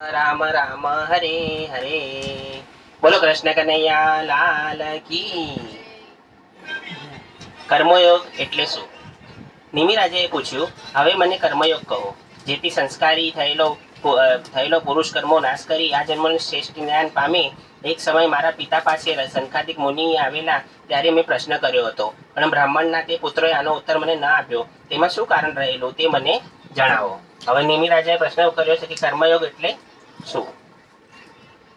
રામ રામ હરે હરે. બોલો કૃષ્ણ કનૈયા લાલ કી. કર્મયોગ એટલે શું? નિમિરાજે પૂછ્યું, હવે મને કર્મયોગ કહો, જેથી સંસ્કારી થયેલો પુરુષ કર્મો નાશ કરી આ જન્મનું શ્રેષ્ઠ જ્ઞાન પામે. એક સમય મારા પિતા પાસે સંખાદિક મુનિ આવેલા, ત્યારે મેં પ્રશ્ન કર્યો હતો, પણ બ્રાહ્મણના તે પુત્રોએ આનો ઉત્તર મને ન આપ્યો. તેમાં શું કારણ રહેલું તે મને જણાવો. હવે નિમિરાજાએ પ્રશ્ન કર્યો છે કે કર્મયોગ એટલે શું?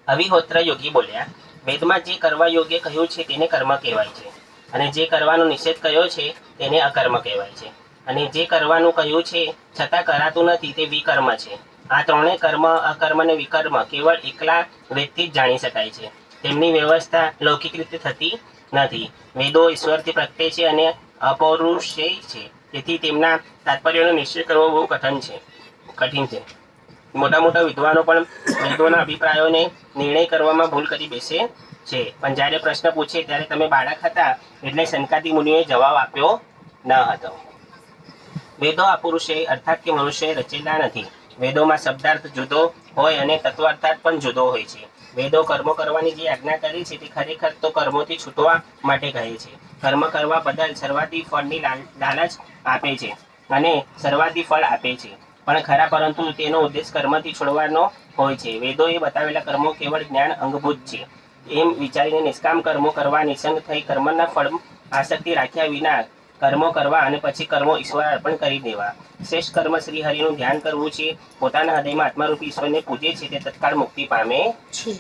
અવિહોત્ર યોગી બોલ્યા, વેદમાં જે કરવા યોગ્ય કહ્યું છે તેને કર્મ કહેવાય છે, અને જે કરવાનો નિષેધ કહ્યો છે તેને અકર્મ કહેવાય છે, અને જે કરવાનું કહ્યું છે છતાં કરાતું નથી તે વિકર્મ છે. આ ત્રણેય કર્મ, અકર્મ અને વિકર્મ કેવળ એકલા વ્યક્તિ જ જાણી શકાય છે. તેમની વ્યવસ્થા લૌકિક રીતે થતી નથી. વેદો ઈશ્વરથી પ્રગટે છે અને અપૌરુષેય છે, તેથી તેમના તાત્પર્યનો નિશ્ચય કરવો બહુ કઠિન છે. મોટા મોટા વિદ્વાનો પણ વેદોના અભિપ્રાયોને નિર્ણય કરવામાં ભૂલ કરી બેસે છે. પણ જ્યારે પ્રશ્ન પૂછે ત્યારે તમે બાળક હતા એટલે સંકાદી મુનિઓએ જવાબ આપ્યો ન હતો. વેદો અપુરુષે અર્થાત કે મનુષ્ય રચેલા નથી. વેદોમાં શબ્દાર્થ જુદો હોય અને તત્વાર્થાર્થ પણ જુદો હોય છે. વેદો કર્મો કરવાની જે આજ્ઞા કરી છે તે ખરેખર તો કર્મોથી છૂટવા માટે કહે છે. કર્મ કરવા બદલ સર્વાધિક ફળની લાલચ આપે છે અને સર્વાધિક ફળ આપે છે પણ ખરા, પરંતુ તેનો ઉદ્દેશ કર્મથી છોડવાનો હોય છે. વેદોએ બતાવેલા કર્મો કેવળ જ્ઞાન અંગભૂત છે એમ વિચારીને નિષ્કામ કર્મો કરવા, નિસંગ થઈ કર્મના ફળ આસક્તિ રાખ્યા વિના કર્મો કરવા અને પછી કર્મો ઈશ્વર અર્પણ કરી દેવા. શ્રેષ્ઠ કર્મ શ્રી હરિનું ધ્યાન કરવું છે. પોતાના હૃદયમાં આત્મારૂપી ઈશ્વરને પૂજે છે તે તત્કાળ મુક્તિ પામે છે.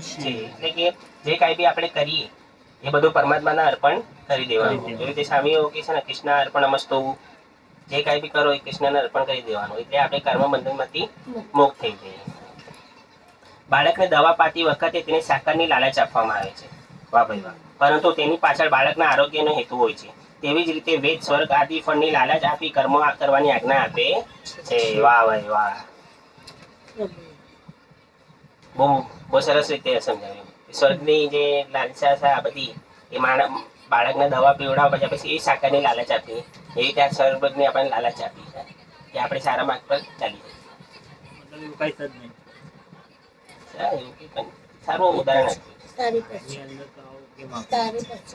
એટલે કે જે કાંઈ બી આપણે કરીએ એ બધું પરમાત્માના અર્પણ કરી દેવાનું. એવી રીતે સ્વામીઓ કે છે ને, કૃષ્ણ અર્પણ અમસ્તુ, જે કાંઈ બી કરો એ કૃષ્ણને અર્પણ કરી દેવાનું, એટલે આપણે કર્મ બંધનમાંથી મુક્ત થઈ જઈએ. બાળકને દવા પાતી વખતે તેને સાકરની લાલચ આપવામાં આવે છે, વાહ ભાઈ વાહ, પરંતુ તેની પાછળ બાળકના આરોગ્યનો હેતુ હોય છે. તેવી જ રીતે વેદ સ્વર્ગ આદિ ફળની લાલચ આપી કર્મો કરવાની આજ્ઞા આપે છે. વાહ ભાઈ વાહ, બહુ બહુ સરસ રીતે સમજાવ્યું. સ્વર્ગની જે લાલસા છે આ બધી, એ બાળકને દવા પીવડાવવા પછી એ સાકરની લાલચ આપી, એવી ત્યાં સ્વર્ગની આપણને લાલચ આપી છે કે આપણે સારા માર્ગ પર ચાલી સારું ઉદાહરણ આપ્યું.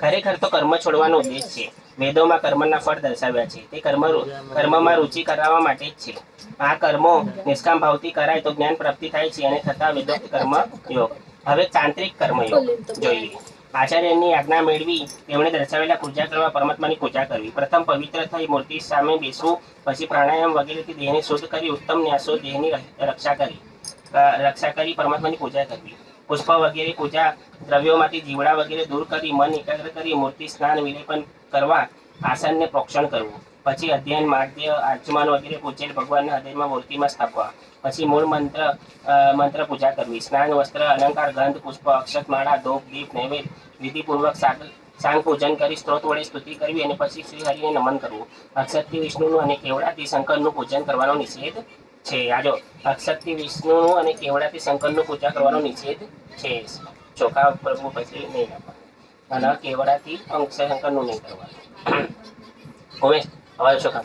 ખરેખર તો કર્મ છોડવાનો ઉદ્દેશ છે. વેદોમાં કર્મના ફળ દર્શાવ્યા છે તે કર્મમાં રુચિ કરાવવા માટે જ છે. આ કર્મો નિષ્કામ ભાવથી કરાય તો જ્ઞાન પ્રાપ્તિ થાય છે અને થતા વેદોક્ત કર્મ યોગ. હવે તાંત્રિક કર્મયોગ જોઈએ. આચાર્યની આજ્ઞા મેળવી તેમણે દર્શાવેલા પૂજા કરવા, પરમાત્માની પૂજા કરવી. પ્રથમ પવિત્ર થઈ મૂર્તિ સામે બેસવું, પછી પ્રાણાયામ વગેરેથી દેહને શુદ્ધ કરી, ઉત્તમ ન્યાસો દેહની રક્ષા કરી પરમાત્માની પૂજા કરવી. પુષ્પ વગેરે પૂજા દ્રવ્યોમાંથી જીવડા વગેરે દૂર કરી મન એકાગ્ર કરી મૂર્તિ સ્નાન વિલેપન કરવા, આસનને પ્રોક્ષણ કરવું. પછી અધ્યયન, માધ્ય, આચમન વગેરે પૂજેલ ભગવાનના હૃદયમાં મૂર્તિમાં સ્થાપવા. પછી મૂળ મંત્ર પૂજા કરવી. સ્નાન, વસ્ત્ર, અલંકાર, ગંધ, પુષ્પ, અક્ષત, માળા, ધૂપ, દીપ, નૈવેદ્ય વિધિપૂર્વક સાંગ પૂજન કરી સ્ત્રોત વડે સ્તુતિ કરવી અને પછી શ્રી હરિને નમન કરવું. અક્ષતથી વિષ્ણુનું અને કેવડાથી શંકરનું પૂજન કરવાનો નિષેધ છે. આજો અક્ષતથી વિષ્ણુનું અને કેવડાથી શંકરનું પૂજા કરવાનો નિષેધ છે. ચોખા પ્રભુ પછી નહીં આપવાનું અને કેવડાથી શંકરનું નહીં કરવાનું. ઉમેશ હવે ચોખા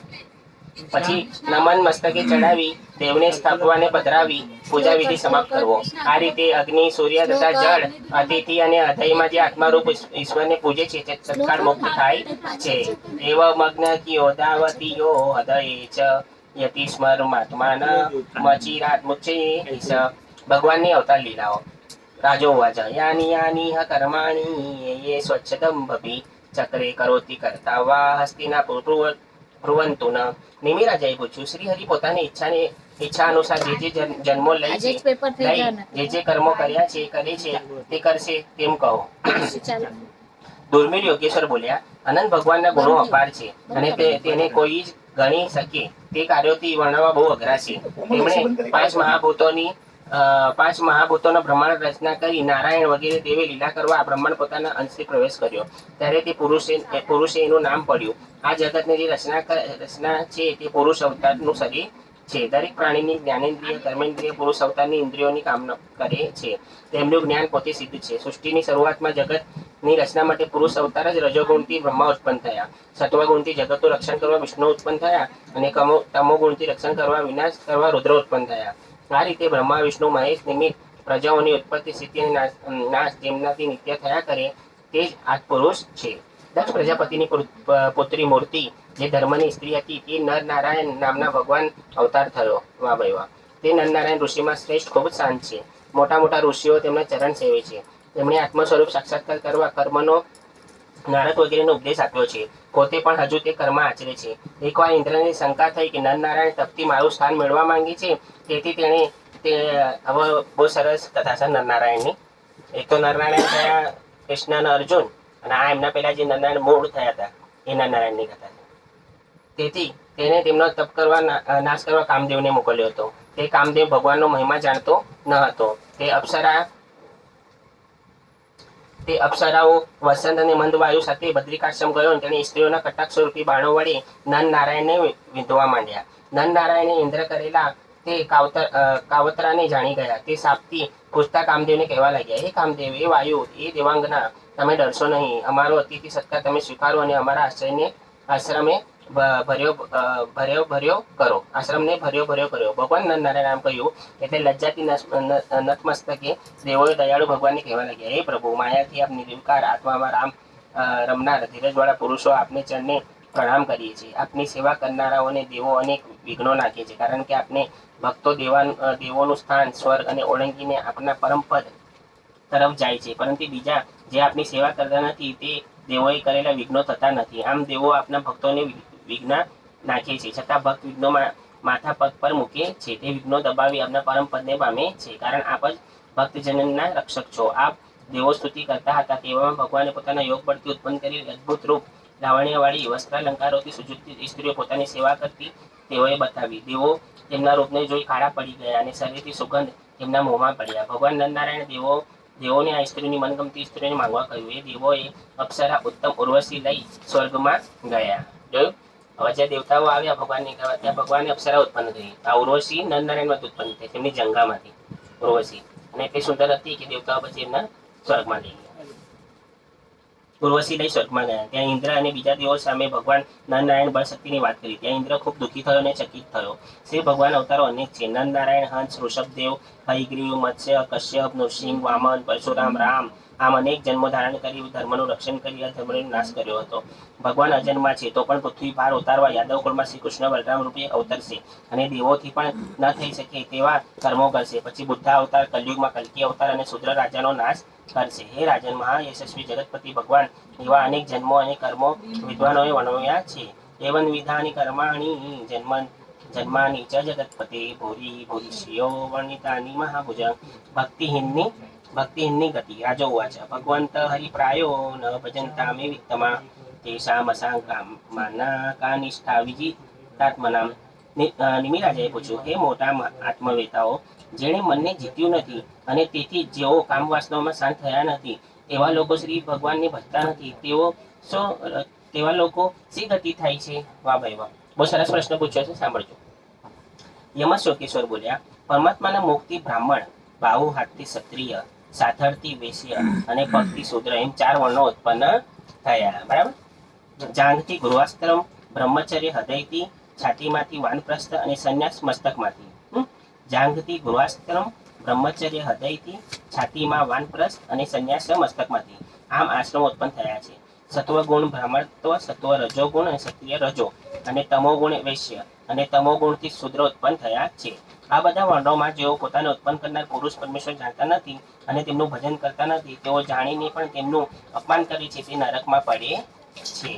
પછી નમન મસ્તકે ચડાવી દેવને સ્થાપવાને પધરાવી પૂજા વિધિ સમાપ્ત કરવો. આ રીતે અગ્નિ, સૂર્ય તથા જળ, અતિથિ અને હૃદયમાં જે આત્મારૂપ ઈશ્વરને પૂજે છે તે તત્કાળ મુક્ત થાય છે. એવ મગ્ન કિયોદાવતીયો હૃદયે ચ યતિ સ્મરમાત્માન મચિરાત મુચ્ચે ઈશ. ભગવાનની અવતાર લીલાઓ. રાજો વાચ યાની યાની કર્માણી યે સ્વચ્છદંભપી ચક્રે કરોતિ કરતા વા હસ્તિના ભ્રુવંતુ ન. નિમિરાજાએ પૂછ્યું, શ્રી હરિ પોતાની ઈચ્છા અનુસાર જે જન્મો લે છે, જે કર્મો કર્યા છે, કરે છે, તે કરશે તેમ કહો. દુર્મિળ યોગેશ્વર બોલ્યા, અનંત ભગવાનના ગુણો અપાર છે અને તેને કોઈ જ ગણી શકે તે કાર્યોથી વર્ણવવા બહુ અઘરા છે. તેમણે પાંચ મહાભૂતોના બ્રહ્માંડ રચના કરી. નારાયણ વગેરે દેવે લીલા કરવા આ બ્રહ્માંડ પોતાના અંશથી પ્રવેશ કર્યો. ત્યારે તે પુરુષે એનું નામ પડ્યું. આ જગતની જે રચના છે તે પુરુષ અવતારનું શરીર છે. દરેક પ્રાણીની જ્ઞાનેન્દ્રિય, કર્મેન્દ્રિય પુરુષ અવતારની ઇન્દ્રિયોની કામના કરે છે. તેમનું જ્ઞાન પોતે સિદ્ધ છે. સૃષ્ટિની શરૂઆતમાં જગતની રચના માટે પુરુષ અવતાર જ રજોગુણથી બ્રહ્મા ઉત્પન્ન થયા. સત્વગુણથી જગતનું રક્ષણ કરવા વિષ્ણુ ઉત્પન્ન થયા અને તમોગુણથી રક્ષણ કરવા, વિનાશ કરવા રુદ્ર ઉત્પન્ન થયા. આ રીતે બ્રહ્મા વિષ્ણુ મહેશ નિમિત્ત પ્રજાઓની ઉત્પત્તિ સ્થિતિ અને નાશ જેમનાથી નિત્ય થયા કરે તે જ આ પુરુષ છે. દક્ષ પ્રજાપતિની પુત્રી મૂર્તિ જે ધર્મની સ્ત્રી હતી તે નર નારાયણ નામના ભગવાન અવતાર થયો. વાહ ભાઈ વાહ. તે નરનારાયણ ઋષિમાં શ્રેષ્ઠ ખૂબ જ શાંત છે. મોટા મોટા ઋષિઓ તેમના ચરણ સેવે છે. તેમણે આત્મ સ્વરૂપ સાક્ષાત્કાર કરવા કર્મનો નારદ વગેરેનો ઉપદેશ આપ્યો છે. પોતે પણ હજુ તે કર્મ આચરે છે. એકવાર ઇન્દ્રને શંકા થઈ કે નરનારાયણ તપથી મારું સ્થાન મેળવવા માંગે છે, તેથી તેણે તે હવે બહુ સરસ કથા છે નરનારાયણની. એક તો નરનારાયણ થયા કૃષ્ણ અને અર્જુન, અને આ એમના પહેલા જે નરનારાયણ મૂળ થયા હતા એ નરનારાયણની કથા છે. તેથી તેને તેમનો તપ કરવા નાશ કરવા કામદેવને મોકલ્યો હતો. તે કામદેવ ભગવાનનો મહિમા જાણતો ન હતો. તે અપ્સરાઓ વસંત અને મંદ વાયુ સાથે બદ્રિકાશ્રમ ગયો અને તેણે સ્ત્રીઓના કટાક્ષ સ્વરૂપી બાણો વડે નરનારાયણને વિંધવા માંડ્યા. નરનારાયણે ઇન્દ્ર કરેલા તે કાવતરાને જાણી ગયા. તે સાપથી પૂછતા કામદેવને કહેવા લાગ્યા, હે કામદેવ, એ વાયુ, એ દેવાંગના, તમે ડરશો નહીં. અમારો અતિથિ સત્કાર તમે સ્વીકારો અને અમારા આશ્રમને ભર્યો કરો. ભગવાન નરનારાયણ આમ કહ્યું એટલે લજ્જાથી નતમસ્તકે દેવોએ દયાળુ ભગવાનને કહેવા લાગ્યા, હે પ્રભુ, માયાથી આપ નિર્વિકાર આત્મામાં રામ રમનાર ધીરજવાળા પુરુષો આપને ચરણે પ્રણામ કરીએ છીએ. આપની સેવા કરનારાઓને દેવો અનેક વિઘ્નો નાખે છે, કારણ કે આપને ભક્તો દેવોનું સ્થાન સ્વર્ગ અને ઓળંગીને આપના પરમ પદ તરફ જાય છે, પરંતુ બીજા જે આપની સેવા કરતા નથી તે દેવોએ કરેલા વિઘ્નો થતા નથી. આમ દેવો આપના ભક્તોને વિઘ્ન નાખે છે, છતાં ભક્ત વિઘ્નોમાં માથા પગ પર મૂકે છે. તે વિઘ્નો દબાવી આપના પરમ પદને પામે છે, કારણ આપ જ ભક્તજનના રક્ષક છો. આપ દેવો સ્તુતિ કરતા હતા, તેવામાં ભગવાને પોતાના યોગ બળથી ઉત્પન્ન કરી અદભુત રૂપ લાવણ્યવાળી વસ્ત્રાલંકારોથી સુજ્જિત સ્ત્રીઓ પોતાની સેવા કરતી તેઓએ બતાવી. દેવો તેમના રૂપને જોઈ કાળા પડી ગયા અને શરીરથી સુગંધ તેમના મોંમાં પડ્યા. ભગવાન નરનારાયણ દેવોને આ સ્ત્રીઓની મનગમતી સ્ત્રીઓને માંગવા કહ્યું. એ દેવોએ અપ્સરા ઉત્તમ ઉર્વશી લઈ સ્વર્ગમાં ગયા. જોયું? હવે જે દેવતાઓ આવ્યા ભગવાનની કહેવા, ત્યાં ભગવાનની અપ્સરા ઉત્પન્ન થઈ. આ ઉર્વશી નરનારાયણમાંથી ઉત્પન્ન થઈ, તેમની જંગામાંથી ઉર્વશી, અને એટલી સુંદર હતી કે દેવતાઓ પછી એમના સ્વર્ગમાં લઈ ગયા. ઉર્વશી લઈ સ્વર્ગમાં ગયા. ત્યાં ઇન્દ્ર અને બીજા દેવો સામે ભગવાન નરનારાયણ બળશક્તિની વાત કરી. ત્યાં ઇન્દ્ર ખૂબ દુઃખી થયો અને ચકિત થયો. શ્રી ભગવાન અવતારો અનેક છે. નરનારાયણ, હંસ, ઋષભદેવ, હયગ્રીવ, મત્સ્ય, કશ્યપ, નૃસિંહ, વામન, પરશુરામ, રામ, આમ અનેક જન્મો ધારણ કરી ધર્મનું રક્ષણ કરી અધર્મનો નાશ કર્યો હતો. ભગવાન અજન્મા છે, તો પણ પૃથ્વી પાર ઉતારવા યાદવ કુળમાં શ્રી કૃષ્ણ બલરામ રૂપે અવતરશે અને દેવોથી પણ ન થઈ શકે તેવા કર્મો કરશે. પછી બુદ્ધા અવતાર, કલયુગમાં કલ્કી અવતાર અને શુદ્ર રાજાનો નાશ કરશે. હે રાજન, મહાયશસ્વી જગતપતિ ભગવાન એવા અનેક જન્મો અને કર્મો વિદ્વાનોએ વર્ણવ્યા છે. એવં વિધાની કર્માણી જન્માની ચ જગતપતે ભૂરી ભૂરિશ્રીઓ વર્ણિતાની મહાભુજં ભક્તિહીનની ગતિ. રાજો ઉવાચ, ભગવંત હરિપ્રાયો ન ભજંતા મે વિત્તમા તેષામ અસાંકામાના કા નિષ્ઠા વિજિતાત્મનામ. નિમિરાજાએ પૂછ્યું, હે મોટા આત્મવેતાઓ, જેણે મનને જીત્યું નથી અને તેથી જેઓ કામવાસનાઓમાં શાંત થયા નથી, એવા લોકો શ્રી ભગવાનને ભજતા નથી, તેવા લોકો શી ગતિ થાય છે? વાહ ભાઈ વાહ, બહુ સરસ પ્રશ્ન પૂછ્યો છે, સાંભળજો. યમશોકેશ્વર બોલ્યા, પરમાત્માના મુખથી બ્રાહ્મણ, બાહુ હાથથી ક્ષત્રિય, સાથળથી વૈશ્ય અને પગથી શૂદ્ર એમ 4 વર્ણો ઉત્પન્ન થયા. બરાબર? જાંઘથી ગૃહસ્થ, બ્રહ્મચર્ય હૃદયથી, છાતીમાંથી વાનપ્રસ્થ અને સંન્યાસ મસ્તકમાંથી. જાંઘથી ગૃહસ્થ, બ્રહ્મચર્ય હૃદયથી, છાતીમાં વાનપ્રસ્થ અને સંન્યાસ મસ્તકમાંથી. આમ આશ્રમ ઉત્પન્ન થયા છે. સત્વગુણ બ્રાહ્મણત્વ, સત્વ રજોગુણ અને ક્ષત્રિય રજો, અને તમોગુણ વૈશ્ય અને તમોગુણથી શૂદ્ર ઉત્પન્ન થયા છે. આ બધા વર્ણોમાં જેઓ પોતાને ઉત્પન્ન કરનાર પુરુષ પરમેશ્વર જાણતા નથી અને તેમનું ભજન કરતા નથી, તેઓ જાણીને પણ તેમનું અપમાન કરે છે, તે નરકમાં પડે છે.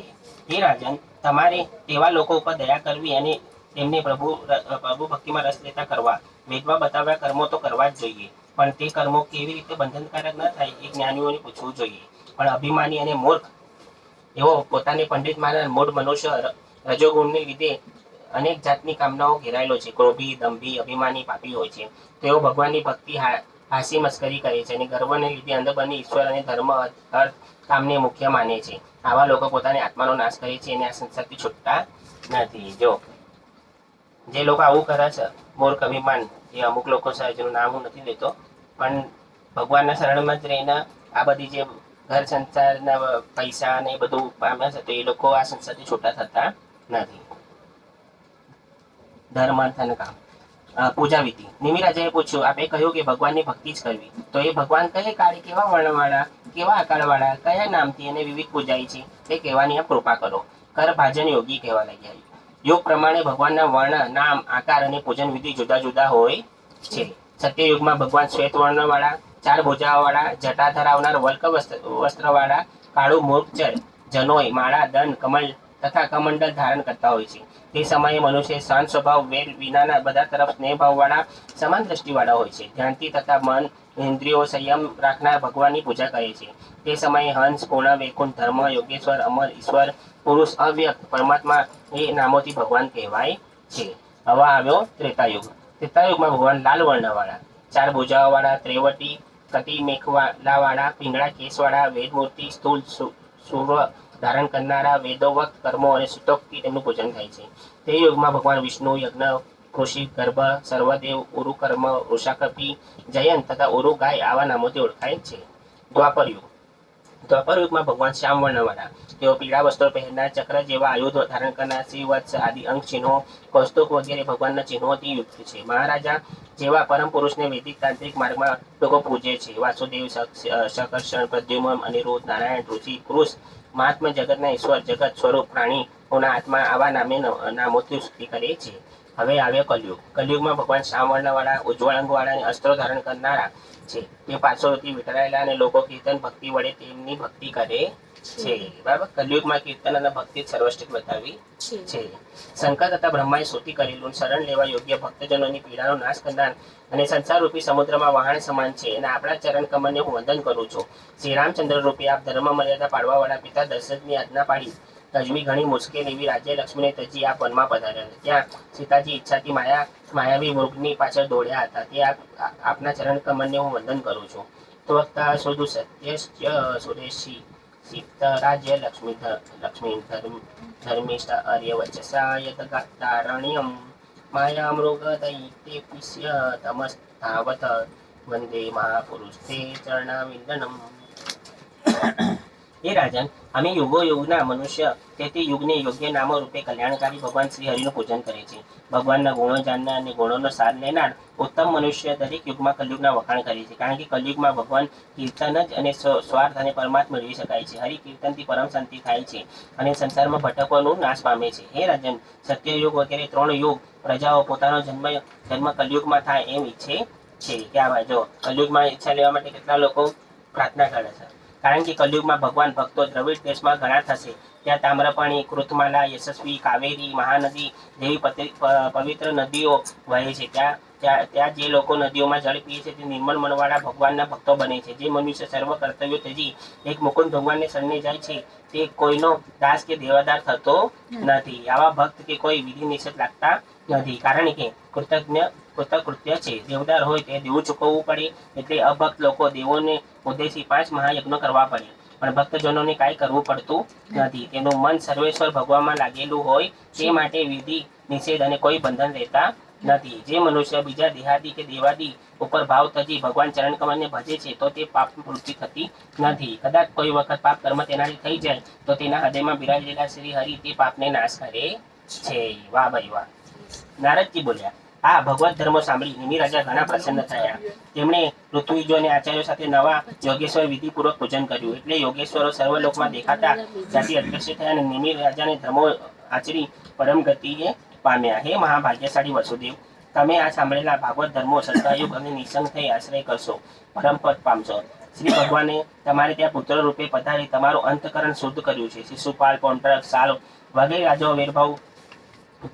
હે રાજન, તમારે તેવા લોકો ઉપર દયા કરવી અને તેમને પ્રભુ ભક્તિમાં રસ લેતા કરવા. વેદમાં બતાવ્યા કર્મો તો કરવા જ જોઈએ, પણ તે કર્મો કેવી રીતે બંધનકારક ન થાય એ જ્ઞાનીઓને પૂછવું જોઈએ. પણ અભિમાની અને મૂર્ખ એવો પોતાને પંડિત માનનાર મૂળ મનુષ્ય રજોગુણને લીધે અનેક જાતની કામનાઓ ઘેરાયેલો છે. ક્રોધી, દંભી, અભિમાની, પાપી હોય છે. તેઓ ભગવાનની ભક્તિ હાસી મસ્કરી કરે છે અને ગર્વને લીધે અંધ બની ઈશ્વર અને ધર્મ અર્થ કામને મુખ્ય માને છે. આવા લોકો પોતાની આત્માનો નાશ કરે છે અને આ સંસારથી છૂટતા નથી. જો જે લોકો આવું કરે છે, મૂર્ખ, અભિમાન, એ અમુક લોકો છે જેનું નામ હું નથી લેતો, પણ ભગવાનના શરણમાં જ રહીને આ બધી જે ઘર સંસારના પૈસા ને બધું પામ્યા છે, તો એ લોકો આ સંસારથી છૂટા થતા નથી. ધર્મ, અર્થ અને કામ. પૂજા વિધિ. નિમિ રાજાએ પૂછ્યું, આપે કહ્યું કે ભગવાનની ભક્તિ જ કરવી, તો એ ભગવાન કઈ કાળે, કેવા વર્ણવાળા, કેવા આકારવાળા, કયા નામથી અને વિવિધ પૂજાય છે તે કહેવાની આપ કૃપા કરો. કર ભાજન યોગી કહેવા લાગ્યા. યોગ પ્રમાણે ભગવાનના વર્ણ, નામ, આકાર અને પૂજન વિધિ જુદા જુદા હોય છે. સત્યયુગમાં ભગવાન શ્વેત વર્ણવાળા, 4 ભુજાઓવાળા, જટા ધરાવનાર, વલ્ક વસ્ત્રવાળા, કાળું મૂર્ખચર, જનોય, માળા, દંડ, કમલ તથા કમંડલ ધારણ કરતા હોય છે. તે સમયે મનુષ્ય શાંત સ્વભાવ, વેર વિનાના, બધા તરફ સ્નેહ ભાવવાળા, સમાન દ્રષ્ટિવાળા હોય છે. ધ્યાનથી તથા મન ઇન્દ્રિયો સંયમ રાખનાર ભગવાનની પૂજા કરે છે. તે સમયે હંસ, પૂર્ણ, વૈકુંઠ, ધર્મ, યોગેશ્વર, અમર, ઈશ્વર, પુરુષ, અવ્યક્ત, પરમાત્મા એ નામોથી ભગવાન કહેવાય છે. હવે આવ્યો ત્રેતાયુગ. ત્રેતાયુગમાં ભગવાન લાલ વર્ણવાળા, 4 ભુજાઓવાળા, ત્રેવટી, કટી મેખલાવાળા, પીંગળા કેસવાળા, વેદમૂર્તિ, સ્થૂલ સૂર્ય ધારણ કરનારા, વેદોવક્ત કર્મો અને સુતોક્તિ તેમનું પૂજન થાય છે. તે યુગમાં ભગવાન વિષ્ણુ, યજ્ઞ, કૃષિ, ગર્ભ, સર્વદેવ, ઉરુકર્મ, વૃષાકપી, જયંત તથા ઉરુ ગાય આવા નામોથી ઓળખાય છે. દ્વાપરયુગ. દ્વાપરયુગમાં ભગવાન શ્યામ વર્ણવાળા, તેઓ પીળા વસ્ત્રો પહેરનાર, ચક્ર જેવા આયુધ ધારણ કરનાર, શ્રીવત્સ આદિ અંગ ચિહ્નો, કૌસ્તુભ વગેરે ભગવાનના ચિહ્નોથી યુક્ત છે. મહારાજા જેવા પરમ પુરુષને વૈદિક તાંત્રિક માર્ગમાં લોકો પૂજે છે. વાસુદેવ, શકર્ષણ, પ્રદ્યુમ્ન, અનિરુદ્ધ, નારાયણ, ઋષિ, કૃષ, મહાત્મા, જગતના ઈશ્વર, જગત સ્વરૂપ, પ્રાણીઓના આત્મા આવા નામોથી સ્તુતિ કરે છે. હવે આવ્યો કલયુગ. કલયુગમાં ભગવાન શ્યામ વર્ણવાળા, ઉજ્જવળ અંગવાળા અને અસ્ત્રો ધારણ કરનારા છે. તે પાછળથી વિટરાયેલા અને લોકો કીર્તન ભક્તિ વડે તેમની ભક્તિ કરે છે. બરાબર. કલયુગમાં કીર્તન અને ભક્તિ સર્વશ્રેષ્ઠ બતાવી છે. શંકર તથા બ્રહ્માએ સ્તુતિ કરેલું શરણ લેવા યોગ્ય ભક્તજનોની પીડાનો નાશ કરનાર અને સંસારરૂપી સમુદ્રમાં વહાણ સમાન છે. અને આપણા ચરણ કમળને હું વંદન કરું છું. શ્રી રામચંદ્ર રૂપી આપ ધર્મ મર્યાદા પાડવાવાળા પિતા દશરથની આજ્ઞા પાડી તજવી ઘણી મુશ્કેલ એવી રાજ્ય લક્ષ્મીને તજી આપ વનમાં પધાર્યા. ત્યાં સીતાજી ઈચ્છાથી માયાવી મૃગની પાછળ દોડ્યા હતા. તે આપના ચરણ કમળને હું વંદન કરું છું. ત્વક્તા સુદુ સત્યશ્ચ સુરેશી સીતરાજ્ય લક્ષ્મી ધર્મિષ્ઠ આર્યવચસા યદગાતારણ્યમ માયામૃગ દૈત્ય પિસ્ય તમસ્તાવત વંદે મહાપુરુષ તે ચરણાવિંદનમ. એ રાજન, અમે યુગો યુગના મનુષ્ય તેથી યુગને યોગ્ય નામો રૂપે કલ્યાણકારી ભગવાન શ્રી હરિનું પૂજન કરે છે. ભગવાનના ગુણો જાણનાર અને ગુણોનો સાર લેનાર ઉત્તમ મનુષ્ય દરેક યુગમાં કલયુગના વખાણ કરે છે. કારણ કે કલયુગમાં ભગવાન કીર્તન જ અને સ્વાર્થ અને પરમાત્મા મેળવી શકાય છે. હરિ કીર્તનથી પરમ શાંતિ થાય છે અને સંસારમાં ભટકવાનું નાશ પામે છે. હે રાજન, સત્યયુગ વગેરે 3 યુગ પ્રજાઓ પોતાનો જન્મ કલયુગમાં થાય એમ ઈચ્છે છે. ક્યાં જો કલયુગમાં ઈચ્છા લેવા માટે કેટલા લોકો પ્રાર્થના કરે છે. કારણ કે કલયુગમાં ભગવાન ભક્તો દ્રવિડ દેશમાં ઘણા થશે. ત્યાં તામ્રપાણી, કૃતમાલા, યશસ્વી, કાવેરી, મહાનદી જેવી પવિત્ર નદીઓ વહે છે. ત્યાં જે લોકો નદીઓમાં જળ પીએ છે તે નિર્મળ મનવાળા ભગવાનના ભક્તો બને છે. જે મનુષ્ય સર્વ કર્તવ્યો ત્યજી એક મુકુંદ ભગવાનને શરણે જાય છે તે કોઈનો દાસ કે દેવાદાર થતો નથી. આવા ભક્ત કે કોઈ વિધિ નિષેધ લાગતા નથી. કારણ કે કૃતકૃત્ય છે. દેવદાર હોય તે દેવું ચૂકવવું પડે. એટલે અભક્ત લોકો દેવોને ઉદ્દેશી 5 મહાયજ્ઞો કરવા પડે, પણ ભક્તજનોને કાંઈ કરવું પડતું નથી. તેનું મન સર્વેશ્વર ભગવાનમાં લાગેલું હોય તે માટે વિધિ નિષેધ અને કોઈ બંધન રહેતા નથી. જે મનુષ્ય બીજા દેહાદી કે દેવાદી ઉપર ભાવ તજી ભગવાન ચરણ કમળને ભજે છે તો તે પાપ વૃત્તિ થતી નથી. કદાચ કોઈ વખત પાપ કર્મ તેનાથી થઈ જાય તો તેના હૃદયમાં બિરાજેલા શ્રી હરિ તે પાપને નાશ કરે છે. વાહ ભાઈ વાહ. નારદજી બોલ્યા, આ ભગવત ધર્મો સાંભળી નિમિ રાજા ઘણા પ્રસન્ન થયા. તેમણે ઋત્વિજો અને આચાર્યો સાથે નવા યોગેશ્વર વિધિપૂર્વક પૂજન કર્યું. એટલે યોગેશ્વરો સર્વલોકમાં દેખાતા જાતિ અદ્રશ્ય થયા અને નિમિ રાજાને ધર્મો આચરી પરમ ગતિએ પામ્યા. હે મહાભાગ્યશાળી વસુદેવ, તમે આ સાંભળેલા ભાગવત ધર્મો સત્તાયુગ અને નિસંગ થઈ આશ્રય કરશો, પરમ પદ પામશો. શ્રી ભગવાને તમારે ત્યાં પુત્ર રૂપે પધારી તમારું અંતકરણ શુદ્ધ કર્યું છે. શિશુપાલ, પૌંડ્રક, સાલ વગેરે રાજાઓ વેરભાવ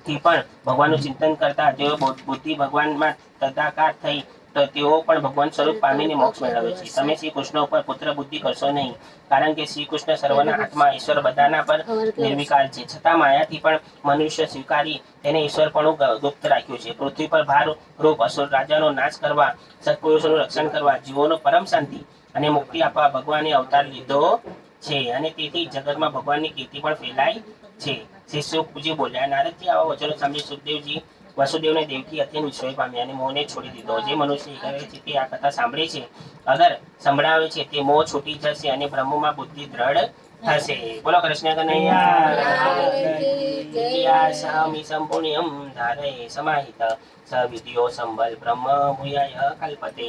થી પણ ભગવાનનું ચિંતન કરતા તેઓ બુદ્ધિ ભગવાનમાં તદાકાર થઈ તો તેઓ પણ ભગવાન સ્વરૂપ પામીને મોક્ષ મેળવે છે. તમે શ્રી કૃષ્ણ ઉપર પુત્ર બુદ્ધિ કરશો નહીં, કારણ કે શ્રી કૃષ્ણ સર્વના આત્મા ઈશ્વર બધાના પર નિર્વિકાર છે. છતાં માયાથી પણ મનુષ્ય સ્વીકારી તેને ઈશ્વરપણું ગુપ્ત રાખ્યું છે. પૃથ્વી પર ભાર રૂપ અસુર રાજાનો નાશ કરવા, સત્પુરુષોનું રક્ષણ કરવા, જીવોનો પરમ શાંતિ અને મુક્તિ આપવા ભગવાને અવતાર લીધો છે. અને તેથી જગતમાં ભગવાનની કીર્તિ પણ ફેલાય છે. શ્રી સુખજી બોલ્યા, નારદજી આવા વચનો સાંભળી સુખદેવજી વસુદેવને દેવકી અત્યંત વિસ્મય પામ્યા અને મોહને છોડી દીધો. જે મનુષ્ય એકાગ્ર ચિત્તે આ કથા સાંભળે છે, અગર સંભળાવે છે, તે મોહ છૂટી જશે અને બ્રહ્મમાં બુદ્ધિ દ્રઢ થશે. બોલો કૃષ્ણ કનૈયા સ્વામી સંપૂર્ણ્યમ ધારે સમાહિત સવિદ્યો સંબલ બ્રહ્મ ભૂયાય કલ્પતે.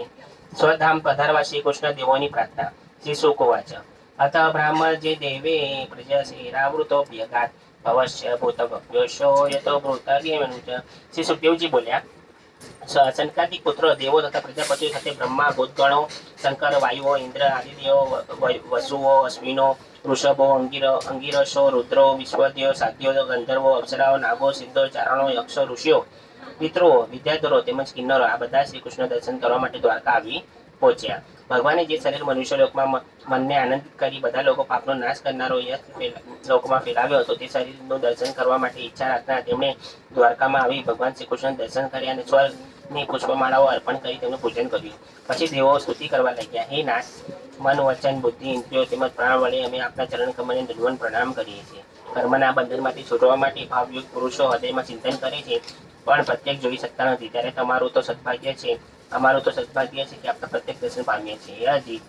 સ્વધામ પધારવા શ્રી કૃષ્ણ દેવોની પ્રાર્થના. શ્રી શુકોવાચ અથ બ્રાહ્મજે દેવે પ્રજશેરાવૃતોપ્યગાત અવશ્ય ભૂતભવ્યોશો યતો ભૂતગેમનુજ. શ્રી સુખદેવજી બોલ્યા, સંકાદિક પુત્રો દેવો તથા પ્રજાપતિઓ સાથે બ્રહ્મા, ભૂતગણો, શંકર, વાયુઓ, ઇન્દ્ર, આદિદેવો, વસુઓ, અશ્વિનો, વૃષભો, અંગીરસો, રુદ્રો, વિશ્વદેવ, સાધ્યો, ગંધર્વો, અપ્સરાઓ, નાગો, સિદ્ધો, ચારણો, યક્ષો, ઋષિઓ, પિતૃઓ, વિદ્યાધરો તેમજ કિન્નરો આ બધા શ્રી કૃષ્ણ દર્શન કરવા માટે દ્વારકા આવી પહોંચ્યા. ભગવાને જે શરીર મનુષ્ય લોકમાં મનને આનંદિત કરી બધા લોકો પાપનો નાશ કરનારો યશ લોકમાં ફેલાવ્યો હતો, તે શરીરનું દર્શન કરવા માટે ઈચ્છા રાખનાર તેમણે દ્વારકામાં આવી ભગવાન શ્રી કૃષ્ણ દર્શન કર્યા અને સ્વર્ગની પુષ્પમાળાઓ અર્પણ કરી તેમનું પૂજન કર્યું. પછી દેવો સ્તુતિ કરવા લાગ્યા, હે નાથ, મન, વચન, બુદ્ધિ, ઇન્દ્રિયો તેમજ પ્રાણ વડે અમે આપના ચરણ કમળને દંડવત પ્રણામ કરીએ છીએ. કર્મના બંધનમાંથી છૂટવા માટે ભાવયુક્ત પુરુષો હૃદયમાં ચિંતન કરે છે પણ પ્રત્યેક જોઈ શકતા નથી. ત્યારે તમારું તો સદભાગ્ય છે, અમારું તો સદભાગ્ય છે કે આપણા પ્રત્યેક દર્શન પામીએ છીએ. હજી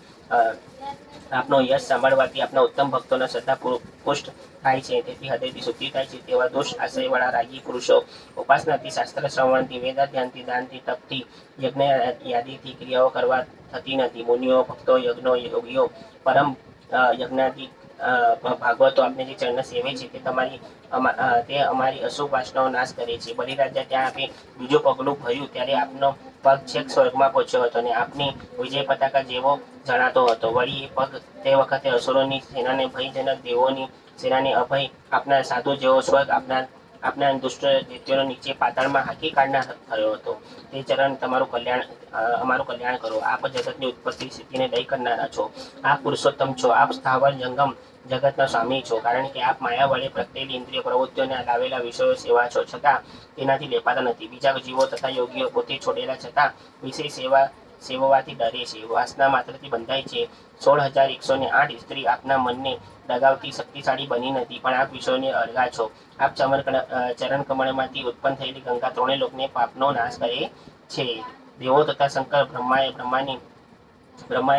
આપનો યશ સાંભળવાથી આપના ઉત્તમ ભક્તોના શ્રદ્ધા પુષ્ટ થાય છે, તેથી હૃદયથી શુદ્ધિ થાય છે. તેવા દોષ આશ્રયવાળા રાગી પુરુષો ઉપાસનાથી, શાસ્ત્ર શ્રવણથી, વેદાધ્યાનથી, દાનથી, તપથી, યજ્ઞ યાદીથી ક્રિયાઓ કરવા થતી નથી. મુનિઓ, ભક્તો, યજ્ઞો, યોગીઓ, પરમ યજ્ઞાદિ ભાગવતો આપને જે ચરણ સેવે છે તે અમારી અશુભ વાસનાઓ નાશ કરે છે. બલિરાજા ત્યાં આપે બીજું પગલું ભર્યું ત્યારે આપનો પગ છેક સ્વર્ગમાં પહોંચ્યો હતો અને આપની વિજય પતાકા જેવો જણાતો હતો. વળી એ પગ તે વખતે અસુરોની સેનાને ભયજનક, દેવોની સેનાને અભય આપનાર, સાધુ જેવો સ્વર્ગ આપનાર દુષ્ટ દૈત્યોનો નીચે પાતાળમાં હાકી કાઢનાર થયો હતો. તે ચરણ અમારું કલ્યાણ કરો. આપ જગતની ઉત્પત્તિ સ્થિતિને લય કરનારા છો. આપ પુરુષોત્તમ છો. આપ સ્થાવર જંગમ જગતના સ્વામી છો. કારણ કે આપ માયા વડે પ્રગટેલી ઇન્દ્રિય પ્રવૃત્તિઓને લાવેલા વિષયો સેવા છો, છતાં તેનાથી લેપાતા નથી. બીજા જીવો તથા યોગીઓ પોતે છોડેલા છતાં વિષય સેવવાથી ડરે છે, વાસના માત્રથી બંધાય છે. 16,108 સ્ત્રી આપના મનને દગાવતી શક્તિશાળી બની નથી, પણ આપ વિષયોને અળગા છો. આપ ચરણ કમળમાંથી ઉત્પન્ન થયેલી ગંગા ત્રણેય લોકને પાપનો નાશ કરે છે. દેવો તથા શંકર બ્રહ્માએ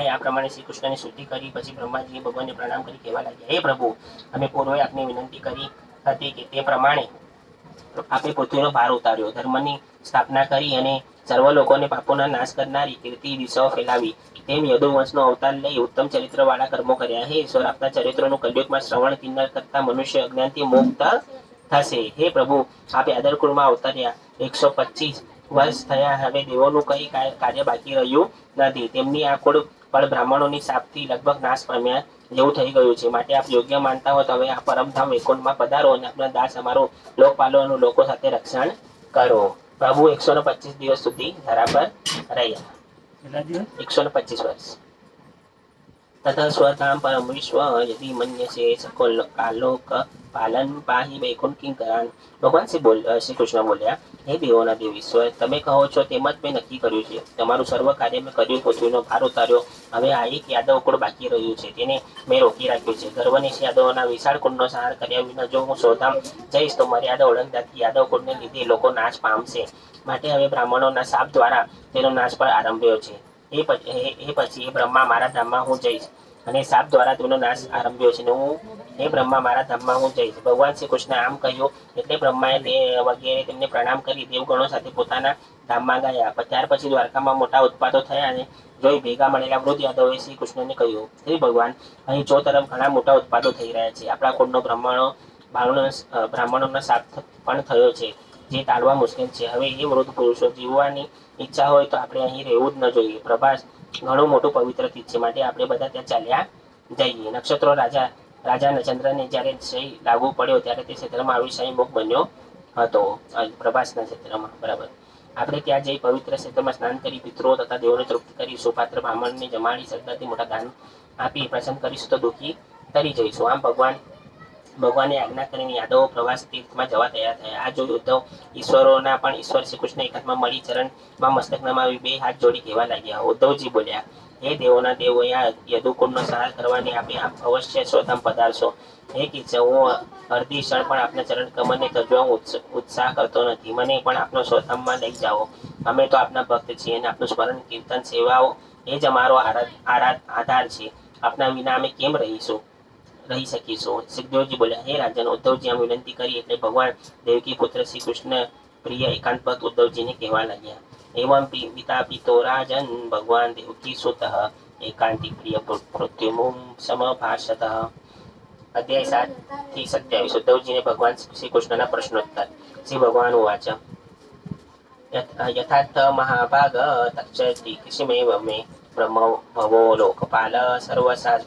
આ પ્રમાણે શ્રી કૃષ્ણની સ્તુતિ કરી. પછી બ્રહ્માજીએ ભગવાનને પ્રણામ કરી કહેવા લાગ્યા, હે પ્રભુ, અમે પૂર્વે આપને વિનંતી કરી હતી કે તે પ્રમાણે આપે પૃથ્વીનો ભાર ઉતાર્યો, ધર્મની સ્થાપના કરી અને સર્વ લોકોને પાપોના નાશ કરનારી કીર્તિ દિશાઓ ફેલાવી. તેમ યદુવંશનો અવતાર લઈ ઉત્તમ ચરિત્રવાળા કર્મો કર્યા. હે ઈશ્વર, આપના ચરિત્રોનું કલયુગમાં શ્રવણ કિન્નર કરતા મનુષ્ય અજ્ઞાનથી મુક્ત થશે. હે પ્રભુ, આપ યાદવ કુળમાં અવતર્યા 125 વર્ષ થયા, હવે દેવોનું કઈ કાર્ય બાકી રહ્યું નથી. તેમની આ કુળ પણ બ્રાહ્મણોની શાપથી લગભગ નાશ પામ્યા જેવું થઈ ગયું છે. માટે આપ યોગ્ય માનતા હો તો હવે આ પરમધામ વૈકુંઠમાં પધારો અને આપણા દાસ અમારું લોકપાલોનું લોકો સાથે રક્ષણ કરો. પ્રભુ 125 દિવસ સુધી ધરા પર રહ્યા. 125 વર્ષ. તથા સ્વધામ પરમ વિશ્વ યદિ મન્યસે સકોલ કાલોક પાલન પાહી વૈકુંઠ કિંકરાન. ભગવાન શ્રી કૃષ્ણ બોલ્યા, હે દેવોના દેવ ઈશ્વર, તમે કહો છો તેમ જ મેં નક્કી કર્યું છે. તમારું સર્વ કાર્ય મેં કર્યું, પૃથ્વીનો ભાર ઉતાર્યો. હવે આ એક યાદવ કુળ બાકી રહ્યું છે, તેને મેં રોકી રાખ્યું છે. ગર્વનિશ યાદવોના વિશાળ કુળનો સંહાર કર્યા વિના જો હું સ્વધામ જઈશ તો મર્યાદા ઓળંગતાથી યાદવ કુળને લીધે લોકો નાશ પામશે. માટે હવે બ્રાહ્મણોના શાપ દ્વારા તેનો નાશ પણ આરંભ્યો છે. એ પછી એ બ્રહ્મા મારા ધામમાં હું જઈશ અને શાપ દ્વારા તેનો નાશ આરંભ્યો છે. હે બ્રહ્મા મારા ધામમાં હું જઈશ. ભગવાન શ્રી કૃષ્ણ આમ કહ્યું એટલે બ્રહ્માએ વગેરે તેમને પ્રણામ કરી દેવગણો સાથે પોતાના ધામમાં ગયા. ત્યાર પછી દ્વારકામાં મોટા ઉત્પાતો થયા અને જોઈ ભેગા મળેલા વૃદ્ધ યાદવોએ શ્રી કૃષ્ણને કહ્યું, હે ભગવાન, અહીં ચો તરફ ઘણા મોટા ઉત્પાદો થઈ રહ્યા છે. આપણા કુળનો બ્રાહ્મણોનો શાપ પણ થયો છે, જે ટાળવા મુશ્કેલ છે. હવે એ વૃદ્ધ પુરુષો, જીવવાની ઈચ્છા હોય તો આપણે અહીં રહેવું જ ન જોઈએ. પ્રભાસ ઘણું મોટું પવિત્ર તીર્થ છે, માટે આપણે બધા ત્યાં ચાલ્યા જઈએ. નક્ષત્રો રાજા ચંદ્રને જ્યારે સહી લાગુ પડ્યો ત્યારે તે ક્ષેત્રમાં આવી સહી મુખ બન્યો હતો. પ્રભાસના ક્ષેત્રમાં, બરાબર. આપણે ત્યાં જઈ પવિત્ર ક્ષેત્રમાં સ્નાન કરી, પિતૃઓ તથા દેવોને તૃપ્ત કરી, સુપાત્ર બ્રાહ્મણને જમાડી, શ્રદ્ધાથી મોટા દાન આપી પ્રસન્ન કરીશું તો દુઃખી તરી જઈશું. આમ ભગવાને આજ્ઞા કરીને યાદવો પ્રવાસ તીર્થમાં જવા તૈયાર થયા. આ જોઈ ઉદ્ધવ ઈશ્વરોના પણ ઈશ્વર શ્રી કૃષ્ણ એક હાથમાં મળી ચરણમાં મસ્તક નમાવી બે હાથ જોડી કહેવા લાગ્યા. ઉદ્ધવજી બોલ્યા, હે દેવોના દેવો, યદુકુળનો સંહાર કરવાની આપે આપ અવશ્ય સ્વધામ પધારશો. હે કિચ્છ, હું અડધી ક્ષણ પણ આપના ચરણ કમળને તજવા ઉત્સાહ કરતો નથી. મને પણ આપનો સ્વધામમાં લઈ જાઓ. અમે તો આપના ભક્ત છીએ અને આપનું સ્મરણ, કીર્તન, સેવાઓ એ જ અમારો આધાર છે. આપના વિના અમે કેમ રહીશું? રહી શકીશું. સુખદેવજી બોલ્યા, હે રાજન, ઉદ્ધવજી આમ વિનંતી કરી એટલે ભગવાન દેવકી પુત્ર શ્રી કૃષ્ણ પ્રિય એકાંતપદ ઉદ્ધવજીને કહેવા લાગ્યા. એવં પિતા પિતો રાજન ભગવાન દેવકી સુત એકાંતિક પ્રિય મૃત્યુમુમ સમભાષત. અધ્યાય 7 થી 27. ઉદ્ધવજીને ભગવાન શ્રી કૃષ્ણના પ્રશ્નોત્તર. શ્રી ભગવાન ઉવાચ, યથાર્થ મહાભાગ તક્ષતિ કૃષિમેવ મે બ્રહ્મ ભવો લોકપાલ સર્વસાજ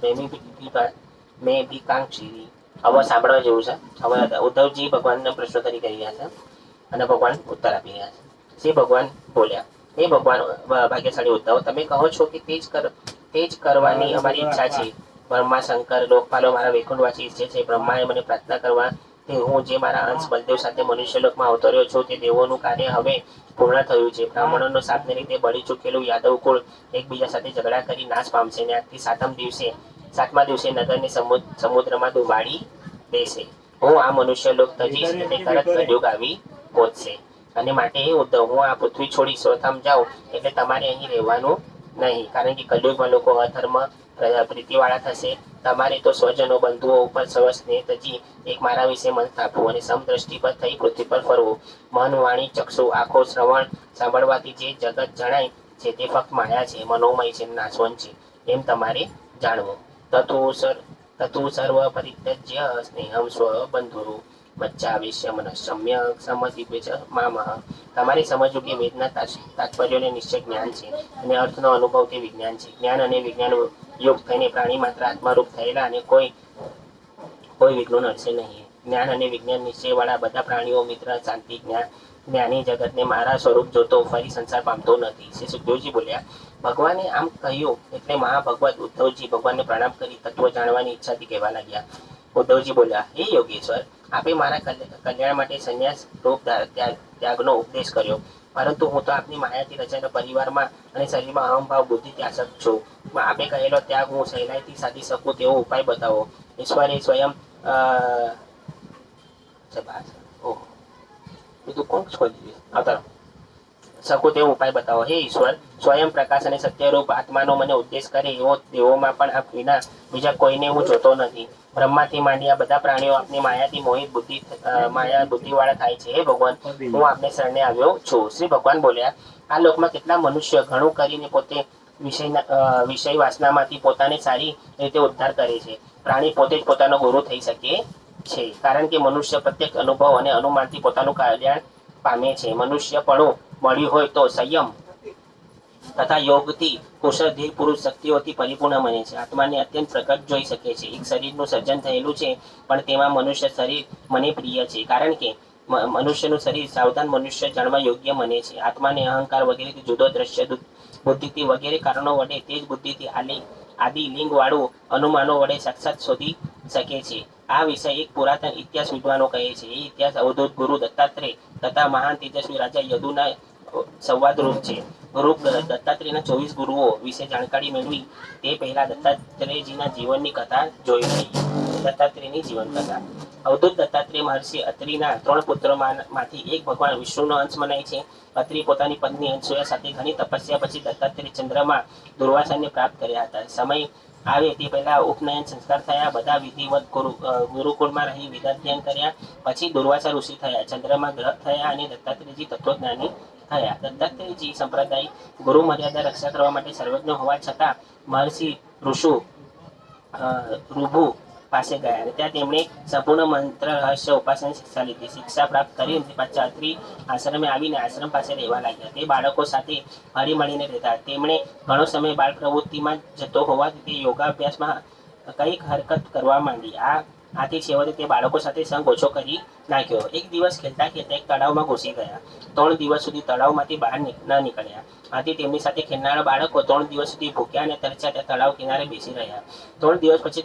મેં ભીકાંક્ષી. હવે સાંભળવા જેવું છે. હવે ઉદ્ધવજી ભગવાનને પ્રશ્નોત્તરી કરી રહ્યા છે અને ભગવાન ઉત્તર આપી રહ્યા છે. શ્રી ભગવાન બોલ્યા, હે ભગવાન ભાગ્યશાળી ઉદ્ધવ, તમે કહો છો કે તે જ કરવાની અમારી ઈચ્છા છે. બ્રહ્મા શંકર લોકપાલો મારા વૈકુંઠવાસી ઈચ્છે છે. બ્રહ્માએ મને પ્રાર્થના કરવા તે હું જે મારા અંશ બલદેવ સાથે મનુષ્યલોકમાં અવતર્યો છું તે દેવોનું કાર્ય હવે પૂર્ણ થયું છે. બ્રાહ્મણોનો સાપને લીધે બળી ચૂકેલું યાદવ કુળ એકબીજા સાથે ઝઘડા કરી નાશ પામશે અને આજથી 7મા દિવસે નગરને સમુદ્રમાં ડૂબાડી દેશે. હું આ મનુષ્યલોક તજીશ એટલે તરત કળયુગ આવી પહોંચશે. અને માટે હે ઉદ્ધવ, હું આ પૃથ્વી છોડી સ્વધામ જાઉં એટલે તમારે અહીં રહેવાનું નહીં, કારણ કે કળયુગમાં લોકો અધર્મ પ્રીતિવાળા થશે. તમારે તો સ્વજનો બંધુઓ ઉપર સર્વ સ્નેહ તજી એક મારા વિશે મન સ્થાપવું અને સમદ્રષ્ટિ પર થઈ પૃથ્વી પર ફરવું. મન, વાણી, ચક્ષુ, આંખો, શ્રવણ સાંભળવાથી જે જગત જણાય છે તે ફક્ત માયા છે, મનોમય છે, નાશવંત છે એમ તમારે જાણવું. તતુ સર્વ પરિત્યજ્ય સ્નેહમ સ્વ બંધુરુ મચ્ચાવેશ્ય મનઃ સમધિપે ચ મામઃ. તમારે સમજવું કે વેદના તાત્પર્યોને નિશ્ચય જ્ઞાન છે અને અર્થનો અનુભવ તે વિજ્ઞાન છે. જ્ઞાન અને વિજ્ઞાન યોગ થઈને પ્રાણી માત્ર આત્મારૂપ થયેલા અને કોઈ વિઘ્નો નડશે નહીં. જ્ઞાન અને વિજ્ઞાન નિશ્ચયવાળા બધા પ્રાણીઓ મિત્ર શાંતિ જ્ઞાની જગતને મારા સ્વરૂપ જોતો ફરી સંસાર પામતો નથી. શ્રી સુખદેવજી બોલ્યા, ભગવાને આમ કહ્યું એટલે મહાભગવત ઉદ્ધવજી ભગવાનને પ્રણામ કરી તત્વ જાણવાની ઈચ્છાથી કહેવા લાગ્યા. ઉદ્ધવજી બોલ્યા, હે યોગેશ્વર, આપે મારા કલ્યાણ માટે સંન્યાસ રૂપ ત્યાગનો ઉપદેશ કર્યો, પરંતુ હું તો આપની માયાથી રચાયેલા પરિવારમાં અને શરીરમાં અહંભાવ બુદ્ધિથી આસક્ત છું. આપે કહેલો ત્યાગ હું સહેલાઈથી સાધી શકું તેવો ઉપાય બતાવો. ઈશ્વરે સ્વયં બીજું કોણ છોડી આવતા શકું તેવો ઉપાય બતાવો. હે ઈશ્વર, સ્વયં પ્રકાશ અને સત્યરૂપ આત્માનો મને ઉપદેશ કરે એવો દેવોમાં પણ આપ વિના બીજા કોઈને હું જોતો નથી. બ્રહ્માથી માંડી આ બધા પ્રાણીઓ આપની માયાથી મોહિત માયા બુદ્ધિવાળા થાય છે. હે ભગવાન, હું આપને શરણે આવ્યો છું. શ્રી ભગવાન બોલ્યા, આ લોકમાં કેટલા મનુષ્ય ઘણું કરીને પોતે વિષય વાસનામાંથી પોતાને સારી રીતે ઉદ્ધાર કરે છે. પ્રાણી પોતે જ પોતાનો ગુરુ થઈ શકે છે, કારણ કે મનુષ્ય પ્રત્યેક અનુભવ અને અનુમાનથી પોતાનું કલ્યાણ પામે છે. મનુષ્યપણું મળ્યું હોય તો સંયમ તથા યોગથી કુશળ ધીર પુરુષ શક્તિઓથી પરિપૂર્ણ બને છે. આત્માને અત્યંત પ્રગટ જોઈ શકે છે. એક શરીરનું સર્જન થયેલું છે, પણ તેમાં મનુષ્ય શરીર મને પ્રિય છે, કારણ કે મનુષ્યનું શરીર સાવધાન મનુષ્ય જાણવા યોગ્ય મને છે. આત્માને અહંકાર વગેરેથી જુદો દ્રશ્ય બુદ્ધિથી વગેરે કારણો વડે તેજ બુદ્ધિથી આદિ લિંગ વાળું અનુમાનો વડે સાક્ષાત શોધી શકે છે. આ વિષય એક પુરાતન ઇતિહાસ વિદ્વાનો કહે છે. એ ઇતિહાસ અવધૂત ગુરુ દત્તાત્રેય તથા મહાન તેજસ્વી રાજા યદુના સંવાદરૂપ છે. ગુરુ દત્તાત્રેયના 24 ગુરુઓ વિશે જાણકારી મેળવી તે પહેલા દત્તાત્રેયજીના જીવનની કથા જોઈ લઈએ. દત્તાત્રેયની જીવન કથા. અવધૂત દત્તાત્રેય મહર્ષિ અત્રિના 3 પુત્રોમાંથી એક ભગવાન વિષ્ણુનો અંશ મનાય છે. અત્રિ પોતાની પત્ની અનસૂયા સાથે ઘણી તપસ્યા પછી દત્તાત્રેય ચંદ્રમાં દુર્વાસાને પ્રાપ્ત કર્યા હતા. સમય આવે તે પહેલા ઉપનયન સંસ્કાર થયા. બધા વિધિવત ગુરુકુળમાં રહી વેદાધ્યયન કર્યા. પછી દુર્વાસા ઋષિ થયા, ચંદ્રમાં ગ્રહ થયા અને દત્તાત્રેયજી તત્વજ્ઞાની થયા. દત્તાત્રેયજી સંપ્રદાય ગુરુ મર્યાદા રક્ષા કરવા માટે સર્વજ્ઞ હોવા છતાં મહર્ષિ ઋભુ પાસે ગયા અને ત્યાં તેમણે સંપૂર્ણ મંત્ર રહસ્ય ઉપાસના શિક્ષા લીધી. શિક્ષા પ્રાપ્ત કરી પાછા અત્રિ આશ્રમે આવીને આશ્રમ પાસે રહેવા લાગ્યા. તે બાળકો સાથે હળી મળીને રહેતા. તેમણે ઘણો સમય બાળ પ્રવૃત્તિમાં જતો હોવાથી તે યોગાભ્યાસમાં કંઈક હરકત કરવા માંડી. આથી છેવટે તે બાળકો સાથે સંગ ઓછો કરી નાખ્યો. એક દિવસ ખેલતા ખેલતા એક તળાવમાં ઘૂસી ગયા. 3 દિવસ સુધી તળાવમાંથી બહાર ન નીકળ્યા. આથી તેમની સાથે ખેલનારા બાળકો 3 દિવસ સુધી ભૂખ્યા અને તરસ્યા તળાવ કિનારે બેસી રહ્યા. 3 દિવસ પછી